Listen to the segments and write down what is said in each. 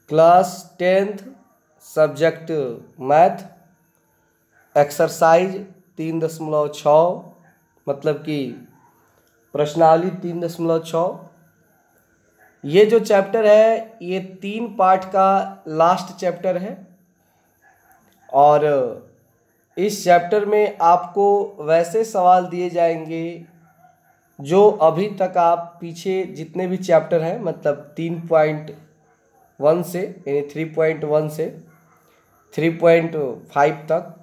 Class 10th subject math exercise 3.6 मतलब कि प्रश्नावली 3.6। ये जो चैप्टर है ये 3 पार्ट का लास्ट चैप्टर है और इस चैप्टर में आपको वैसे सवाल दिए जाएंगे जो अभी तक आप पीछे जितने भी चैप्टर हैं मतलब 3.1 से यानी 3.1 से 3.5 तक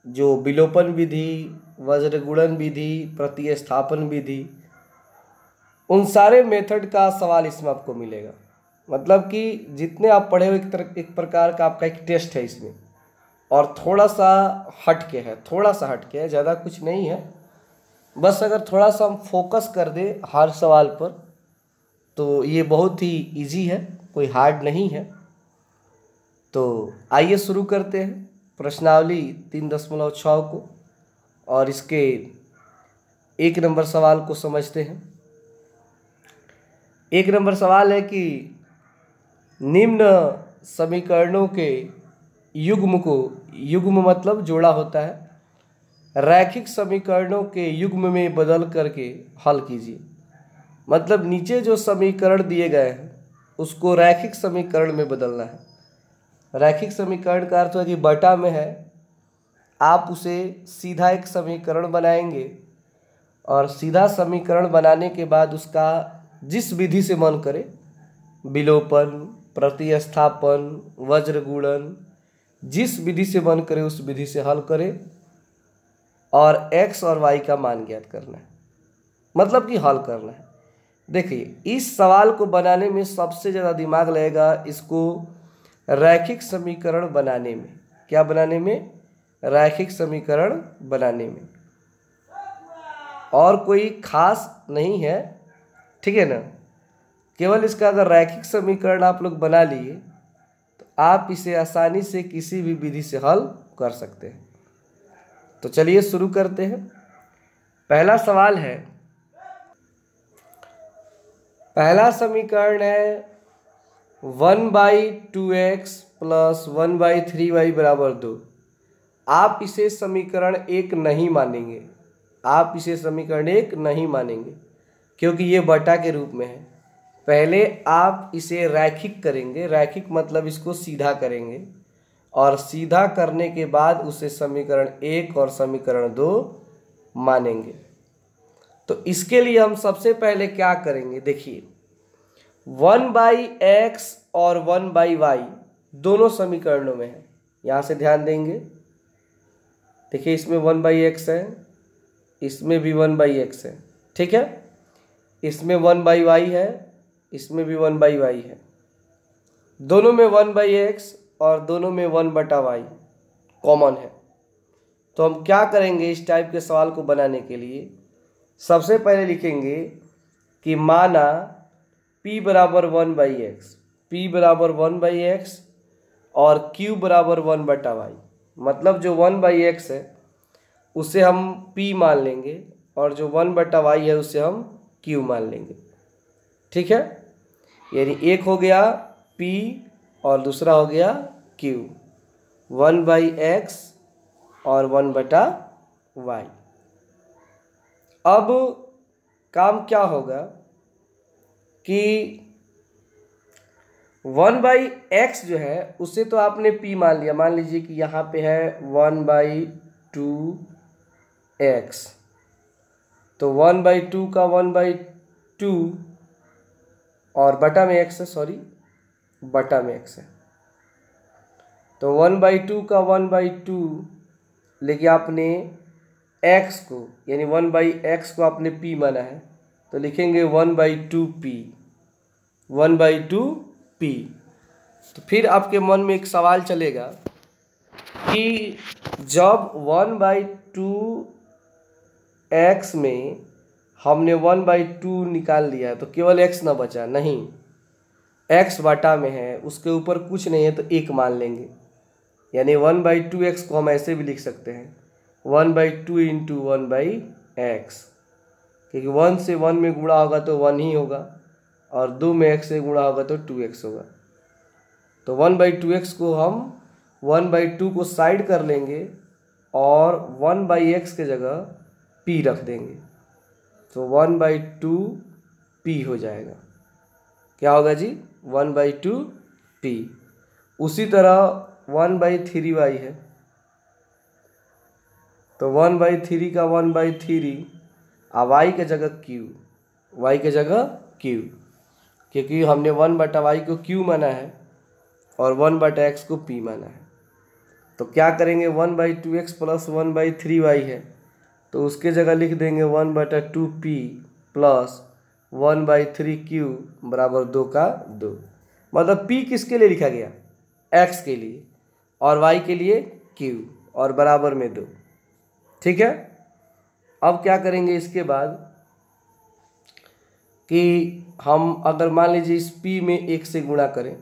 जो विलोपन विधि, वज्रगुणन विधि, प्रतिस्थापन विधि, उन सारे मेथड का सवाल इसमें आपको मिलेगा। मतलब कि जितने आप पढ़े हो एक प्रकार का आपका एक टेस्ट है इसमें और थोड़ा सा हटके है, ज़्यादा कुछ नहीं है। बस अगर थोड़ा सा हम फोकस कर दें हर सवाल पर तो ये बहुत ही इजी है, कोई हार्ड नहीं है। तो आइए शुरू करते हैं प्रश्नावली 3.6 को और इसके 1 नंबर सवाल को समझते हैं। 1 नंबर सवाल है कि निम्न समीकरणों के युग्म को, युग्म मतलब जोड़ा होता है, रैखिक समीकरणों के युग्म में बदल करके हल कीजिए। मतलब नीचे जो समीकरण दिए गए हैं उसको रैखिक समीकरण में बदलना है। रैखिक समीकरण का अर्थ है कि बटा में है, आप उसे सीधा एक समीकरण बनाएंगे और सीधा समीकरण बनाने के बाद उसका जिस विधि से मन करे, विलोपन, प्रतिस्थापन, वज्रगुणन, जिस विधि से मन करे उस विधि से हल करें और x और y का मान ज्ञात करना है, मतलब कि हल करना है। देखिए इस सवाल को बनाने में सबसे ज़्यादा दिमाग लगेगा इसको रैखिक समीकरण बनाने में। क्या बनाने में? रैखिक समीकरण बनाने में। और कोई खास नहीं है, ठीक है ना। केवल इसका अगर रैखिक समीकरण आप लोग बना लिए तो आप इसे आसानी से किसी भी विधि से हल कर सकते हैं। तो चलिए शुरू करते हैं। पहला सवाल है, पहला समीकरण है 1/2x प्लस 1/3y बराबर 2। आप इसे समीकरण 1 नहीं मानेंगे, आप इसे समीकरण 1 नहीं मानेंगे क्योंकि ये बटा के रूप में है। पहले आप इसे रैखिक करेंगे, रैखिक मतलब इसको सीधा करेंगे और सीधा करने के बाद उसे समीकरण 1 और समीकरण 2 मानेंगे। तो इसके लिए हम सबसे पहले क्या करेंगे, देखिए 1/x और 1/y दोनों समीकरणों में है, यहाँ से ध्यान देंगे। देखिए इसमें 1/x है, इसमें भी 1/x है, ठीक है। इसमें 1/y है, इसमें भी 1/y है। दोनों में 1/x और दोनों में 1/y कॉमन है। तो हम क्या करेंगे इस टाइप के सवाल को बनाने के लिए, सबसे पहले लिखेंगे कि माना p बराबर 1/x, p बराबर 1/x और q बराबर 1/y। मतलब जो 1/x है उसे हम p मान लेंगे और जो 1/y है उसे हम q मान लेंगे, ठीक है। यानी एक हो गया p और दूसरा हो गया q, 1/x और 1/y। अब काम क्या होगा कि 1/x जो है उसे तो आपने p मान लिया। मान लीजिए कि यहाँ पे है 1/2x, तो 1/2 का 1/2 और बटा में x है, सॉरी बटा में x है, तो 1/2 का 1/2 लेकिन आपने x को यानी 1/x को आपने p माना है तो लिखेंगे 1/2p, 1/2p। तो फिर आपके मन में एक सवाल चलेगा कि जब 1/2x में हमने 1/2 निकाल लिया तो केवल x ना बचा, नहीं, x बटा में है, उसके ऊपर कुछ नहीं है तो 1 मान लेंगे। यानी 1/2x को हम ऐसे भी लिख सकते हैं 1/2 इंटू 1/x, क्योंकि 1 से 1 में गुणा होगा तो 1 ही होगा और 2 में x से गुणा होगा तो 2x होगा। तो 1/2x को हम 1/2 को साइड कर लेंगे और 1/x के जगह p रख देंगे, तो 1/2 p हो जाएगा। क्या होगा जी? 1/2 p। उसी तरह 1/3y है, तो 1/3 का 1/3 y के जगह q, y के जगह q, क्योंकि हमने 1/y को q माना है और 1/x को p माना है। तो क्या करेंगे? 1/2x प्लस 1/3y है, तो उसके जगह लिख देंगे 1/2p प्लस 1/3q बराबर 2 का 2। मतलब p किसके लिए लिखा गया? x के लिए, और y के लिए q, और बराबर में 2। ठीक है। अब क्या करेंगे इसके बाद कि हम अगर मान लीजिए इस p में 1 से गुणा करें,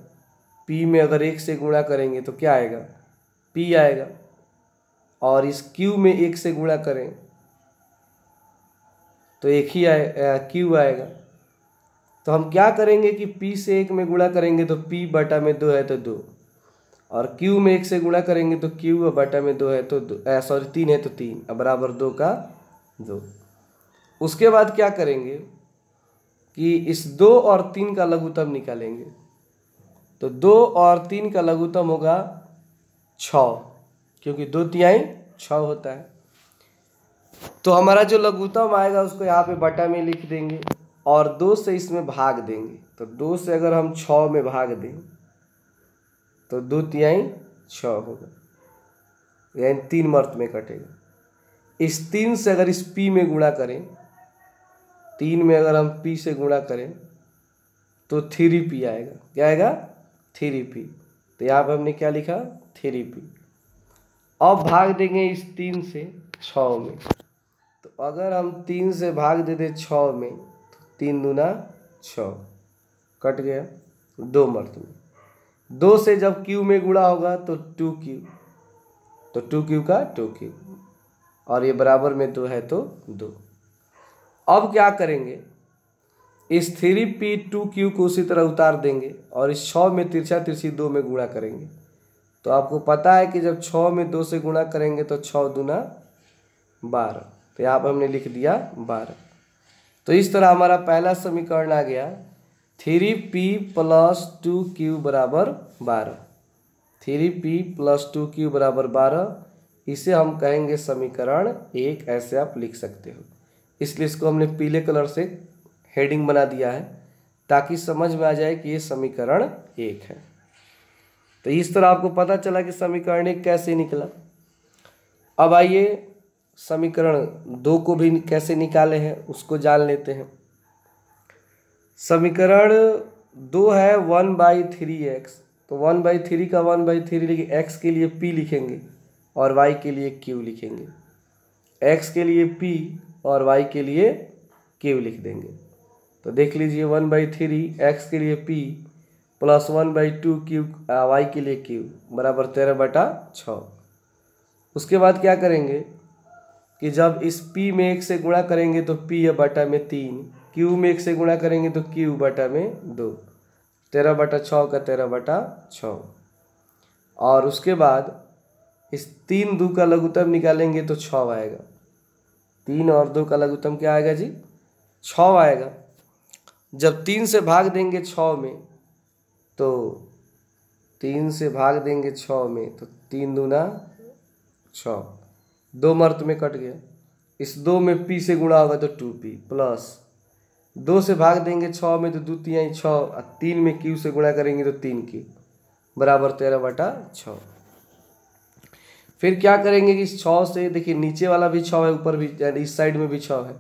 p में अगर 1 से गुणा करेंगे तो क्या आएगा? p आएगा। और इस q में 1 से गुणा करें तो एक ही q आएगा। तो हम क्या करेंगे कि p से 1 में गुणा करेंगे तो p बटा में 2 है तो 2, और q में 1 से गुणा करेंगे तो q बटा में 2 है तो 3 है तो 3, अब बराबर 2 का 2। उसके बाद क्या करेंगे कि इस 2 और 3 का लघुत्तम निकालेंगे, तो 2 और 3 का लघुत्तम होगा 6, क्योंकि 2/3 6 होता है। तो हमारा जो लघुत्तम आएगा उसको यहाँ पे बटा में लिख देंगे और 2 से इसमें भाग देंगे। तो 2 से अगर हम 6 में भाग दें तो 2/3 6 होगा, यानी 3 मर्त में कटेगा। इस 3 से अगर इस p में गुणा करें, 3 में अगर हम p से गुणा करें तो 3p आएगा। क्या आएगा? 3p। तो यहाँ पे हमने क्या लिखा? 3p। अब भाग देंगे इस 3 से 6 में, तो अगर हम 3 से भाग देते 6 में तो 3 दूना 6, कट गया 2 मर्त में। 2 से जब q में गुणा होगा तो 2q, तो 2q का 2q, और ये बराबर में 2 है तो 2। अब क्या करेंगे? इस 3p 2q को उसी तरह उतार देंगे और इस 6 में तिरछा तिरछी 2 में गुणा करेंगे। तो आपको पता है कि जब 6 में 2 से गुणा करेंगे तो 6 दूना 12, तो यहाँ पर हमने लिख दिया 12। तो इस तरह हमारा पहला समीकरण आ गया 3p प्लस 2q बराबर 12। 3p प्लस 2q बराबर 12, इसे हम कहेंगे समीकरण 1। ऐसे आप लिख सकते हो, इसलिए इसको हमने पीले कलर से हेडिंग बना दिया है ताकि समझ में आ जाए कि ये समीकरण 1 है। तो इस तरह आपको पता चला कि समीकरण 1 कैसे निकला। अब आइए समीकरण 2 को भी कैसे निकाले हैं उसको जान लेते हैं। समीकरण 2 है 1/3x, तो 1/3 का 1/3 लिखे, x के लिए p लिखेंगे और y के लिए q लिखेंगे। x के लिए p और y के लिए q लिख देंगे। तो देख लीजिए 1/3 x के लिए p प्लस 1/2 q y के लिए q बराबर 13/6। उसके बाद क्या करेंगे कि जब इस p में 1 से गुणा करेंगे तो p बटा में 3, q में 1 से गुणा करेंगे तो q बटा में 2, 13/6 का 13/6। और उसके बाद इस 3 2 का लघुत्तम निकालेंगे तो 6 आएगा। 3 और 2 का लघुत्तम क्या आएगा जी? 6 आएगा। जब 3 से भाग देंगे 6 में, तो 3 से भाग देंगे 6 में तो 3 दूना 6, 2 मर्त में कट गया। इस 2 में p से गुणा होगा तो 2p प्लस 2 से भाग देंगे 6 में तो 2/3 6, और 3 में q से गुणा करेंगे तो 3q बराबर 13/6। फिर क्या करेंगे कि इस 6 से, देखिए नीचे वाला भी 6 है, ऊपर भी, यानी इस साइड में भी 6 है,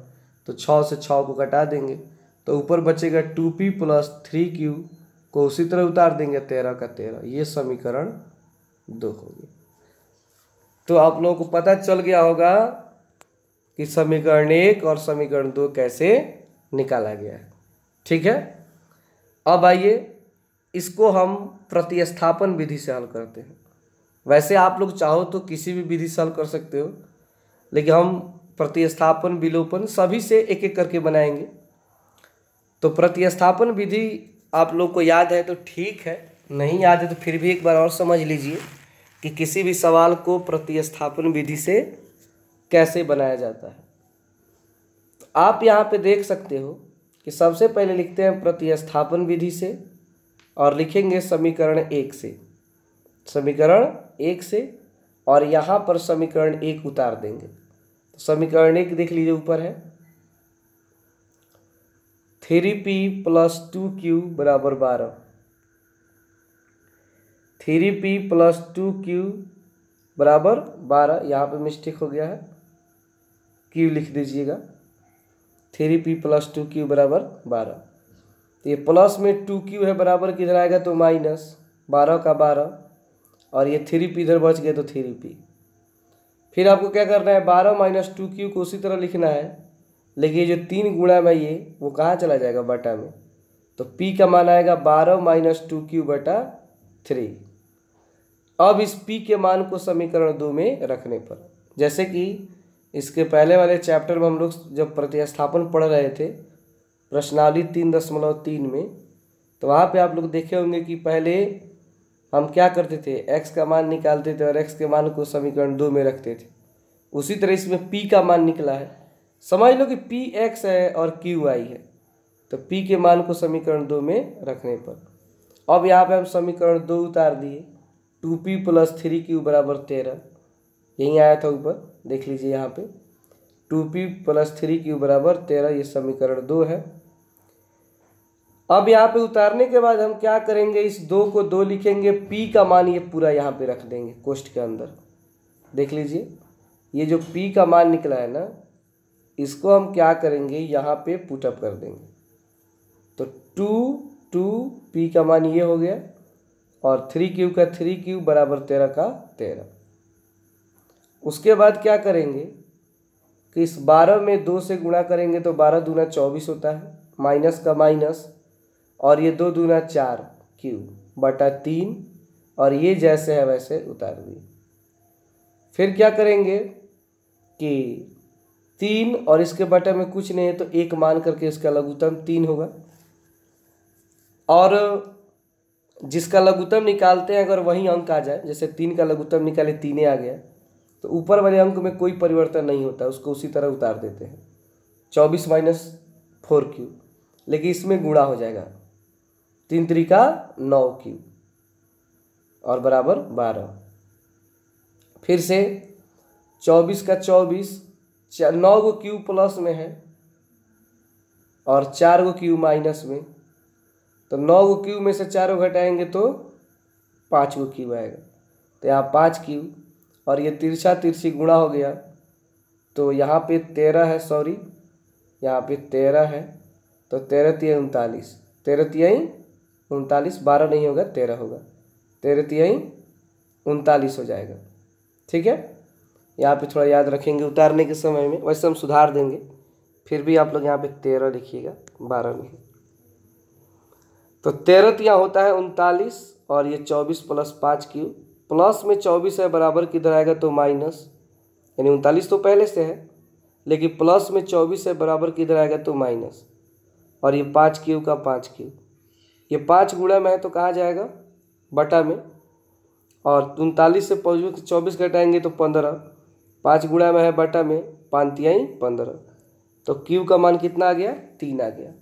तो 6 से 6 को कटा देंगे तो ऊपर बचेगा 2p प्लस 3q को उसी तरह उतार देंगे 13 का 13। ये समीकरण 2 हो गया। तो आप लोगों को पता चल गया होगा कि समीकरण 1 और समीकरण 2 कैसे निकाला गया है। ठीक है। अब आइए इसको हम प्रतिस्थापन विधि से हल करते हैं। वैसे आप लोग चाहो तो किसी भी विधि से हल कर सकते हो, लेकिन हम प्रतिस्थापन विलोपन सभी से एक एक करके बनाएंगे। तो प्रतिस्थापन विधि आप लोग को याद है तो ठीक है, नहीं याद है तो फिर भी एक बार और समझ लीजिए कि किसी भी सवाल को प्रतिस्थापन विधि से कैसे बनाया जाता है। तो आप यहाँ पे देख सकते हो कि सबसे पहले लिखते हैं प्रतिस्थापन विधि से और लिखेंगे समीकरण 1 से, समीकरण 1 से, और यहाँ पर समीकरण 1 उतार देंगे। तो समीकरण 1 देख लीजिए ऊपर है 3p + 2q = 12, 3p + 2q = 12। यहाँ पे मिस्टेक हो गया है, q लिख दीजिएगा, 3p + 2q = 12। तो ये प्लस में 2q है, बराबर किधर आएगा तो माइनस, 12 का 12, और ये 3p इधर बच गया तो 3p। फिर आपको क्या करना है, 12 - 2q को उसी तरह लिखना है, लेकिन ये जो 3 गुणा में ये वो कहाँ चला जाएगा, बटा में। तो p का मान आएगा 12 - 2q / 3। अब इस p के मान को समीकरण 2 में रखने पर, जैसे कि इसके पहले वाले चैप्टर में हम लोग जब प्रतिस्थापन पढ़ रहे थे प्रश्नावली 3.3 में, तो वहाँ पे आप लोग देखे होंगे कि पहले हम क्या करते थे, x का मान निकालते थे और x के मान को समीकरण 2 में रखते थे। उसी तरह इसमें p का मान निकला है, समझ लो कि p x है और q y है, तो p के मान को समीकरण 2 में रखने पर अब यहाँ पे हम समीकरण 2 उतार दिए, 2p + 3q = 13। यहीं आया था ऊपर, देख लीजिए यहाँ पे 2p + 3q = 13, ये समीकरण 2 है। अब यहाँ पे उतारने के बाद हम क्या करेंगे, इस 2 को 2 लिखेंगे, p का मान ये पूरा यहाँ पे रख देंगे कोष्ठ के अंदर। देख लीजिए ये जो p का मान निकला है ना, इसको हम क्या करेंगे, यहाँ पे पुटअप कर देंगे। तो 2p का मान ये हो गया, और 3q का 3q = 13 का 13। उसके बाद क्या करेंगे कि इस 12 में 2 से गुणा करेंगे तो 12 दूना 24 होता है, माइनस का माइनस, और ये 2 दूना 4 q / 3, और ये जैसे है वैसे उतार दिए। फिर क्या करेंगे कि 3 और इसके बटे में कुछ नहीं है तो 1 मान करके इसका लघुत्तम 3 होगा, और जिसका लघुत्तम निकालते हैं अगर वही अंक आ जाए, जैसे 3 का लघुत्तम निकाले 3 आ गया, तो ऊपर वाले अंक में कोई परिवर्तन नहीं होता, उसको उसी तरह उतार देते हैं, 24 - 4q, लेकिन इसमें गुणा हो जाएगा, 3 × 3 = 9q और बराबर 12। फिर से 24 का 24, 9 को q प्लस में है और 4 को q माइनस में, तो 9 को q में से 4 को घटाएंगे तो 5 को q आएगा, तो यहाँ 5q, और ये तिरछा तिरछी गुणा हो गया, तो यहाँ पे 13 है, सॉरी यहाँ पे 13 है, तो 13 × 3 = 39, 13 × 3 = 39, 12 नहीं होगा 13 होगा, 13 × 3 = 39 हो जाएगा। ठीक है, यहाँ पे थोड़ा याद रखेंगे उतारने के समय में, वैसे हम सुधार देंगे, फिर भी आप लोग यहाँ पे 13 लिखिएगा, 12 नहीं। तो 13 यहाँ होता है 39, और ये 24 + 5q, प्लस में 24 है, बराबर किधर आएगा तो माइनस, यानी 39 तो पहले से है, लेकिन प्लस में 24 है, बराबर किधर आएगा तो माइनस, और ये 5q का 5q, ये 5 गुणा में है तो कहाँ जाएगा, बटा में, और 39 से 24 घटाएंगे तो 15, 5 गुणा में है बटा में, 5 × 3 = 15, तो q का मान कितना आ गया, 3 आ गया।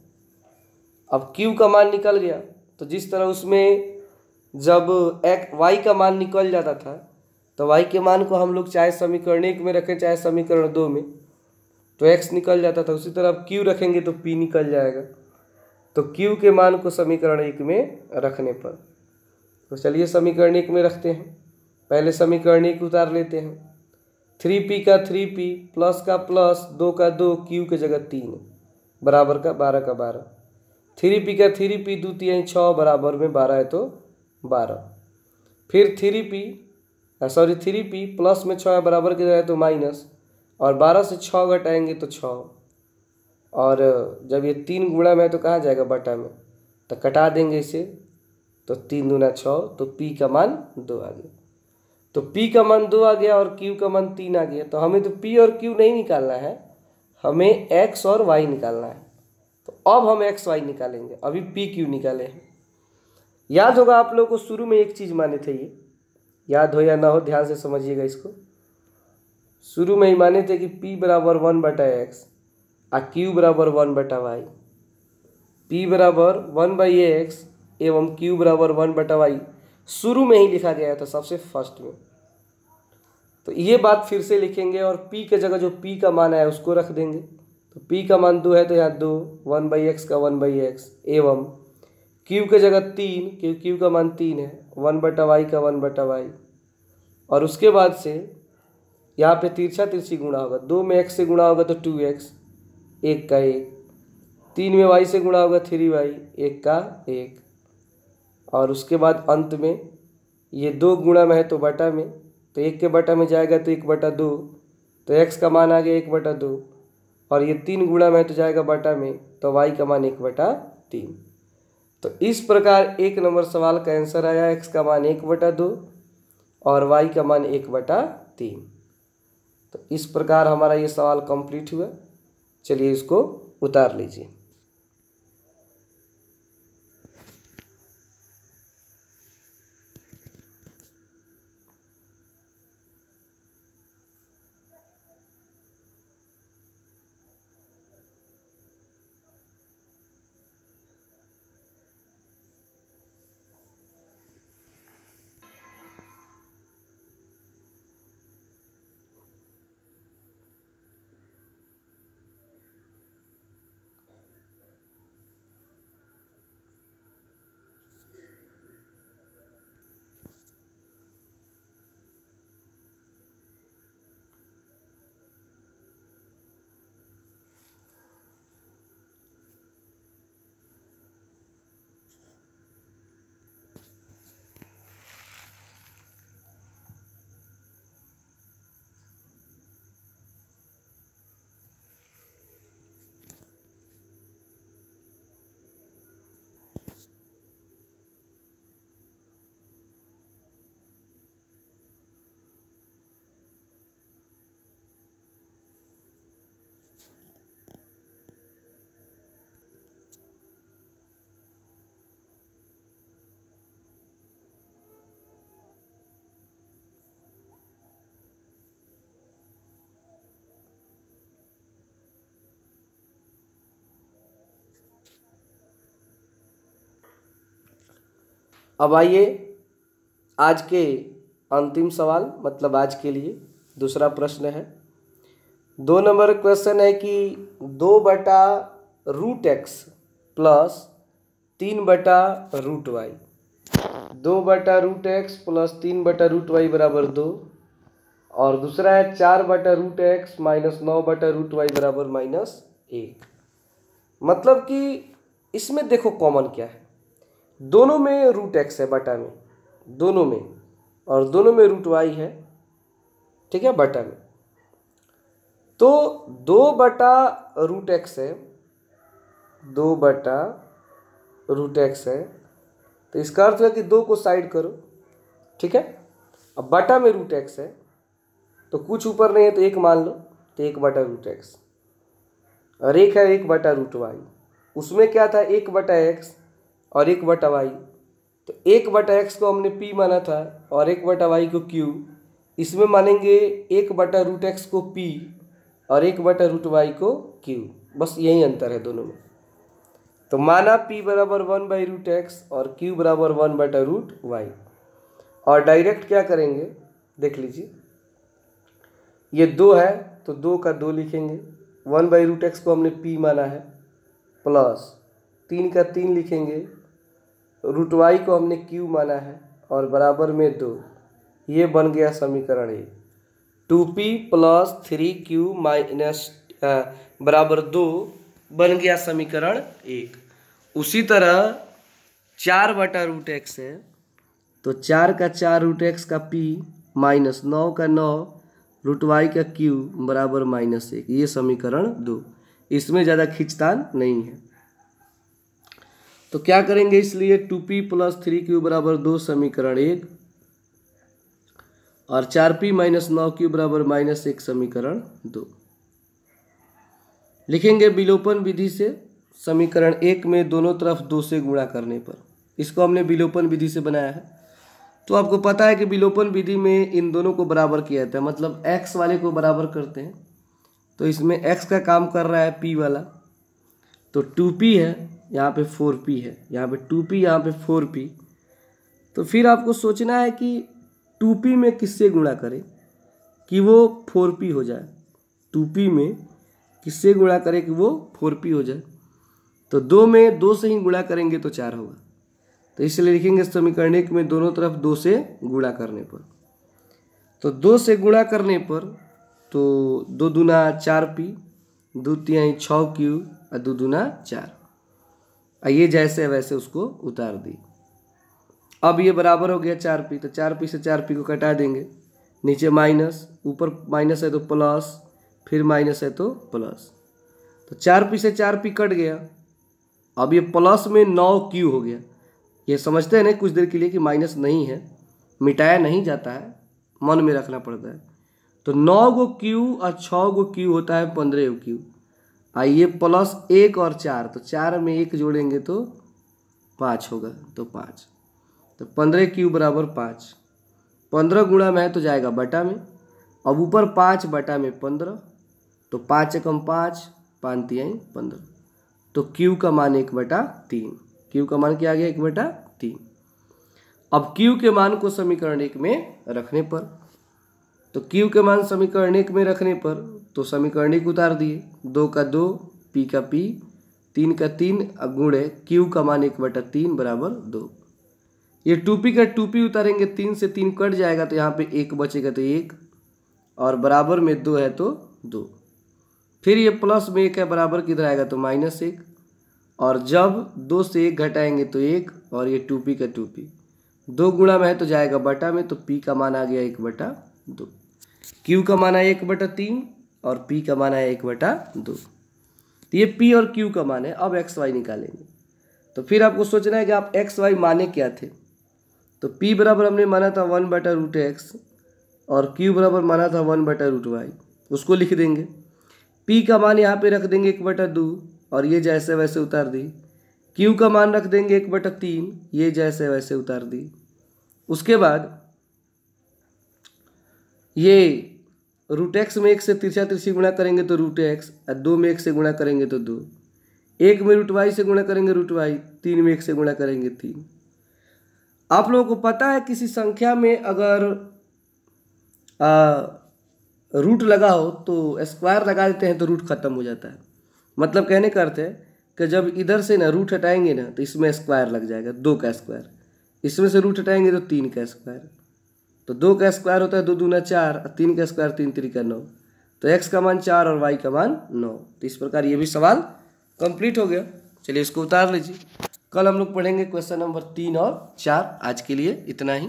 अब q का मान निकल गया, तो जिस तरह उसमें जब y का मान निकल जाता था, तो y के मान को हम लोग चाहे समीकरण 1 में रखें चाहे समीकरण 2 में, तो x निकल जाता था, उसी तरह अब q रखेंगे तो p निकल जाएगा। तो q के मान को समीकरण 1 में रखने पर, तो चलिए समीकरण 1 में रखते हैं। पहले समीकरण 1 उतार लेते हैं, 3p का 3p, प्लस का प्लस, 2 का 2, q की जगह 3, बराबर का 12 का 12, 3p का 3p, 2 × 3 = 6, बराबर में 12 है तो 12। फिर 3p प्लस में 6 है, बराबर किधर है तो माइनस, और 12 से 6 घटाएंगे तो 6, और जब ये 3 गुणा में है तो कहाँ जाएगा, बटा में, तो कटा देंगे इसे, तो 3 दूना 6, तो p का मान 2 आ गया। तो p का मान 2 आ गया और q का मान 3 आ गया, तो हमें तो p और q नहीं निकालना है, हमें x और y निकालना है। तो अब हम x y निकालेंगे, अभी p q निकाले हैं। याद होगा आप लोगों को, शुरू में एक चीज़ माने थे, ये याद हो या ना हो ध्यान से समझिएगा इसको। शुरू में ही माने थे कि P बराबर 1/x और Q बराबर 1/y, P बराबर 1/x एवं Q बराबर 1/y शुरू में ही लिखा गया था, सबसे फर्स्ट में। तो ये बात फिर से लिखेंगे और P के जगह जो P का मान है उसको रख देंगे। तो P का मान 2 है तो यहाँ 2, 1/x का 1/x एवं Q के जगह 3, क्योंकि Q का मान 3 है, 1/y का 1/y। और उसके बाद से यहाँ पे तिरछा तिरछी गुणा होगा, 2 में x से गुणा होगा तो 2x, 1 का 1, 3 में y से गुणा होगा 3y, 1 का 1। और उसके बाद अंत में ये 2 गुणा में है तो बटा में, तो 1 के बटा में जाएगा तो 1/2, तो x का मान आ गया 1/2। और ये 3 गुणा में है तो जाएगा बटा में, तो y का मान 1/3। तो इस प्रकार 1 नंबर सवाल का आंसर आया, x का मान 1/2 और y का मान 1/3। तो इस प्रकार हमारा ये सवाल कंप्लीट हुआ। चलिए इसको उतार लीजिए। अब आइए आज के अंतिम सवाल, मतलब आज के लिए दूसरा प्रश्न है। 2 नंबर क्वेश्चन है कि 2/√x plus 3/√y, 2/√x plus 3/√y बराबर 2, और दूसरा है 4/√x माइनस 9/√y बराबर -1। मतलब कि इसमें देखो कॉमन क्या है, दोनों में √x है बटा में, दोनों में, और दोनों में √y है, ठीक है, बटा में। तो 2/√x है, 2/√x है, तो इसका अर्थ है कि 2 को साइड करो, ठीक है। अब बटा में √x है तो कुछ ऊपर नहीं है तो 1 मान लो, तो 1/√x, और एक है 1/√y। उसमें क्या था, 1/x और 1/y। तो 1/x को हमने p माना था और 1/y को q। इसमें मानेंगे 1/√x को p और 1/√y को q, बस यही अंतर है दोनों में। तो माना p बराबर 1/√x और q बराबर 1/√y। और डायरेक्ट क्या करेंगे देख लीजिए, ये 2 है तो 2 का 2 लिखेंगे, 1/√x को हमने p माना है, प्लस 3 का 3 लिखेंगे, √y को हमने q माना है, और बराबर में 2। ये बन गया समीकरण 1। 2p प्लस 3q माइनस बराबर 2 बन गया समीकरण 1। उसी तरह 4/√x है तो 4 का 4√x का p माइनस 9 का 9 √y का q बराबर -1। ये समीकरण 2। इसमें ज़्यादा खींचतान नहीं है। तो क्या करेंगे, इसलिए 2p प्लस 3q बराबर 2 समीकरण 1, और 4p माइनस 9q बराबर -1 समीकरण 2। लिखेंगे विलोपन विधि से समीकरण 1 में दोनों तरफ 2 से गुणा करने पर। इसको हमने विलोपन विधि से बनाया है। तो आपको पता है कि विलोपन विधि में इन दोनों को बराबर किया जाता है, मतलब x वाले को बराबर करते हैं। तो इसमें x का काम कर रहा है p वाला, तो 2p है, यहाँ पे 4p है, यहाँ पे 2p, यहाँ पे 4p। तो फिर आपको सोचना है कि 2p में किससे गुणा करें कि वो 4p हो जाए। 2p में किससे गुणा करें कि वो 4p हो जाए। तो 2 में 2 से ही गुणा करेंगे तो 4 होगा। तो इसलिए लिखेंगे समीकरण 1 में दोनों तरफ 2 से गुणा करने पर। तो 2 से गुणा करने पर तो 2 दूना 4p, 2 तिहाई 6q और 2 दूना 4। ये जैसे वैसे उसको उतार दी। अब ये बराबर हो गया 4p, तो 4p से 4p को कटा देंगे, नीचे माइनस, ऊपर माइनस है तो प्लस, फिर माइनस है तो प्लस। तो 4p से 4p कट गया। अब ये प्लस में 9q हो गया। ये समझते हैं ना कुछ देर के लिए कि माइनस नहीं है, मिटाया नहीं जाता है, मन में रखना पड़ता है। तो 9 गो q और 6 गो q होता है 15 गो q। आइए प्लस 1 और 4, तो 4 में 1 जोड़ेंगे तो 5 होगा, तो 5। तो 15q बराबर 5। 15 गुणा में है तो जाएगा बटा में। अब ऊपर 5 बटा में 15, तो 5 एकम 5, 5 तिहाई 15। तो q का मान 1/3। q का मान क्या आ गया? 1/3। अब q के मान को समीकरण 1 में रखने पर, तो q के मान समीकरण 1 में रखने पर तो समीकरण 1 उतार दिए, 2 का 2, p का p, 3 का 3 गुणे q का मान 1/3 बराबर 2। ये 2p का 2p उतारेंगे, 3 से 3 कट जाएगा तो यहाँ पे 1 बचेगा तो 1, और बराबर में 2 है तो 2। फिर ये प्लस में 1 है, बराबर किधर आएगा तो -1, और जब 2 से 1 घटाएंगे तो 1, और ये 2p का 2p 2 गुणा में है तो जाएगा बटा में, तो p का मान आ गया 1/2। q का मान है 1/3 और p का मान है 1/2। तो ये p और q का मान है। अब एक्स वाई निकालेंगे। तो फिर आपको सोचना है कि आप एक्स वाई माने क्या थे। तो p बराबर हमने माना था 1/√x और q बराबर माना था 1/√y, उसको लिख देंगे। p का मान यहाँ पे रख देंगे 1/2, और ये जैसे वैसे उतार दी। q का मान रख देंगे 1/3, ये जैसे वैसे उतार दी। उसके बाद ये √x में 1 से तिरछा तिरछी गुणा करेंगे तो √x, 2 में 1 से गुणा करेंगे तो 2, 1 में √y से गुणा करेंगे √y, 3 में 1 से गुणा करेंगे 3। आप लोगों को पता है किसी संख्या में अगर रूट लगा हो तो स्क्वायर लगा देते हैं तो रूट खत्म हो जाता है। मतलब कहने का अर्थ है कि जब इधर से ना रूट हटाएंगे ना तो इसमें स्क्वायर लग जाएगा, 2 का स्क्वायर। इसमें से रूट हटाएंगे तो 3 का स्क्वायर। तो 2 का स्क्वायर होता है 2 दूना 4, 3 का स्क्वायर 3 3 9। तो x का मान 4 और y का मान 9। तो इस प्रकार ये भी सवाल कंप्लीट हो गया। चलिए इसको उतार लीजिए। कल हम लोग पढ़ेंगे क्वेश्चन नंबर 3 और 4। आज के लिए इतना ही।